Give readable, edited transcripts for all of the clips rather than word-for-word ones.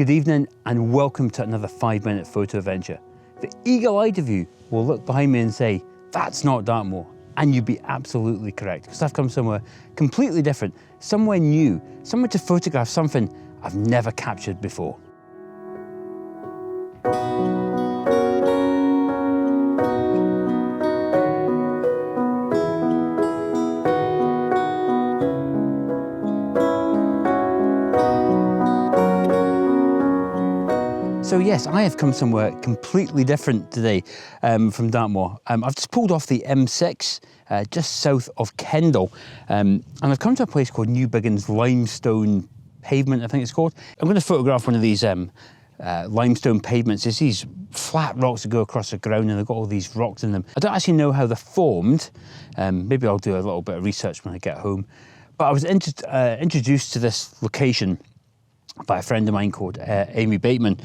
Good evening and welcome to another 5-minute photo adventure. The eagle-eyed of you will look behind me and say, that's not Dartmoor. And you'd be absolutely correct, because I've come somewhere completely different, somewhere new, somewhere to photograph something I've never captured before. So yes, I have come somewhere completely different today from Dartmoor. I've just pulled off the M6 just south of Kendal, and I've come to a place called Newbiggin Limestone Pavement, I think it's called. I'm going to photograph one of these limestone pavements. There's these flat rocks that go across the ground and they've got all these rocks in them. I don't actually know how they're formed. Maybe I'll do a little bit of research when I get home. But I was introduced to this location by a friend of mine called Amy Bateman,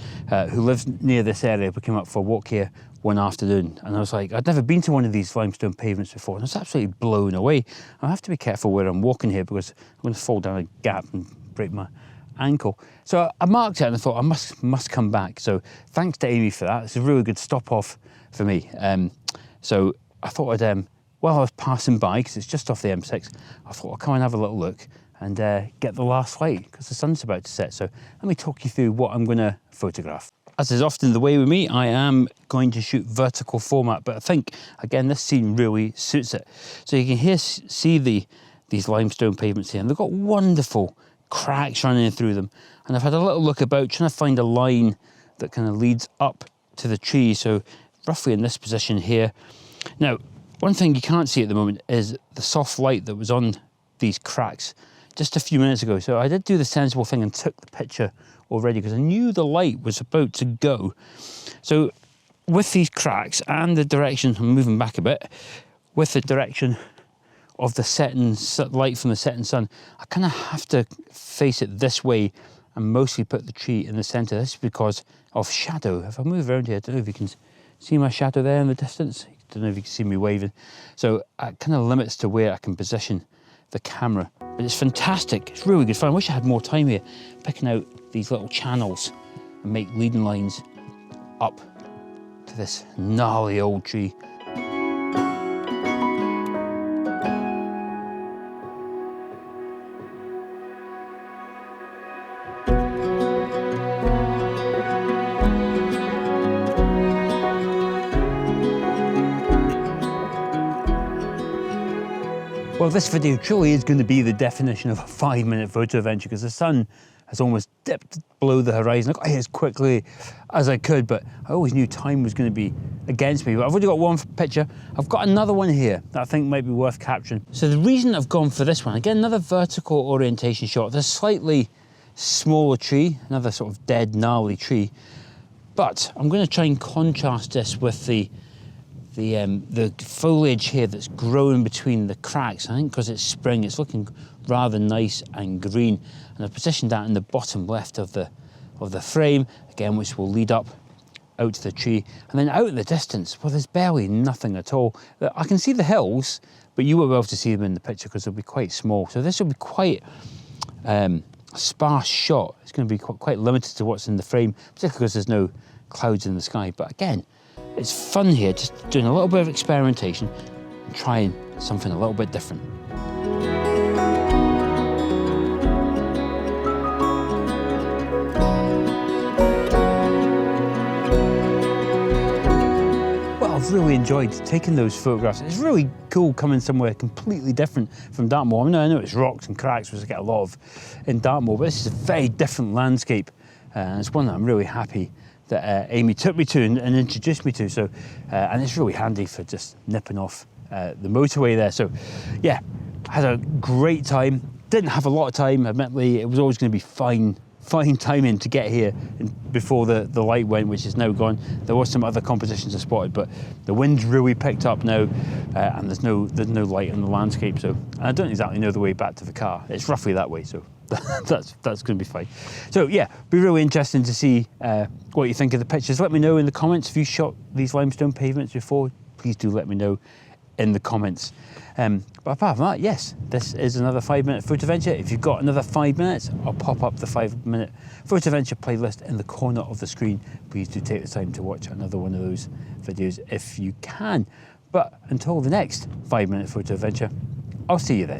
who lives near this area. We came up for a walk here one afternoon, and I was like, I'd never been to one of these limestone pavements before, and I was absolutely blown away. I have to be careful where I'm walking here because I'm going to fall down a gap and break my ankle. So I marked it and I thought I must come back. So thanks to Amy for that. It's a really good stop off for me. So I thought while I was passing by, because it's just off the M6, I thought I'll come and have a little look and get the last light because the sun's about to set. So let me talk you through what I'm going to photograph. As is often the way with me, I am going to shoot vertical format, but I think, again, this scene really suits it. So you can see these limestone pavements here, and they've got wonderful cracks running through them. And I've had a little look about trying to find a line that kind of leads up to the tree. So roughly in this position here. Now, one thing you can't see at the moment is the soft light that was on these cracks just a few minutes ago. So I did do the sensible thing and took the picture already because I knew the light was about to go. So with these cracks and the direction, I'm moving back a bit, with the direction of the setting light from the setting sun, I kind of have to face it this way and mostly put the tree in the center. This is because of shadow. If I move around here, I don't know if you can see my shadow there in the distance. I don't know if you can see me waving. So it kind of limits to where I can position the camera. But it's fantastic. It's really good fun. I wish I had more time here, picking out these little channels and make leading lines up to this gnarly old tree. Well, this video truly is going to be the definition of a 5-minute photo adventure because the sun has almost dipped below the horizon. I got here as quickly as I could, but I always knew time was going to be against me. But I've already got one picture. I've got another one here that I think might be worth capturing. So the reason I've gone for this one, again, another vertical orientation shot. There's a slightly smaller tree, another sort of dead, gnarly tree. But I'm going to try and contrast this with the foliage here that's growing between the cracks. I think because it's spring, it's looking rather nice and green. And I've positioned that in the bottom left of the frame, again, which will lead up out to the tree. And then out in the distance, well, there's barely nothing at all. I can see the hills, but you won't be able to see them in the picture because they'll be quite small. So this will be quite a sparse shot. It's going to be quite limited to what's in the frame, particularly because there's no clouds in the sky. But again, it's fun here, just doing a little bit of experimentation and trying something a little bit different. Well, I've really enjoyed taking those photographs. It's really cool coming somewhere completely different from Dartmoor. I know it's rocks and cracks, which I get a lot of in Dartmoor, but this is a very different landscape, and it's one that I'm really happy that Amy took me to and introduced me to. So, and it's really handy for just nipping off the motorway there. So yeah, I had a great time. Didn't have a lot of time, admittedly. It was always going to be fine timing to get here before the light went, which is now gone. There was some other compositions I spotted, but the wind's really picked up now, and there's no light in the landscape. So I don't exactly know the way back to the car. It's roughly that way, so that's going to be fine. So yeah, be really interesting to see what you think of the pictures. Let me know in the comments if you shot these limestone pavements before. Please do let me know in the comments. But apart from that, yes, this is another 5-minute foot adventure. If you've got another 5 minutes, I'll pop up the 5-minute foot adventure playlist in the corner of the screen. Please do take the time to watch another one of those videos if you can. But until the next 5-minute photo adventure, I'll see you then.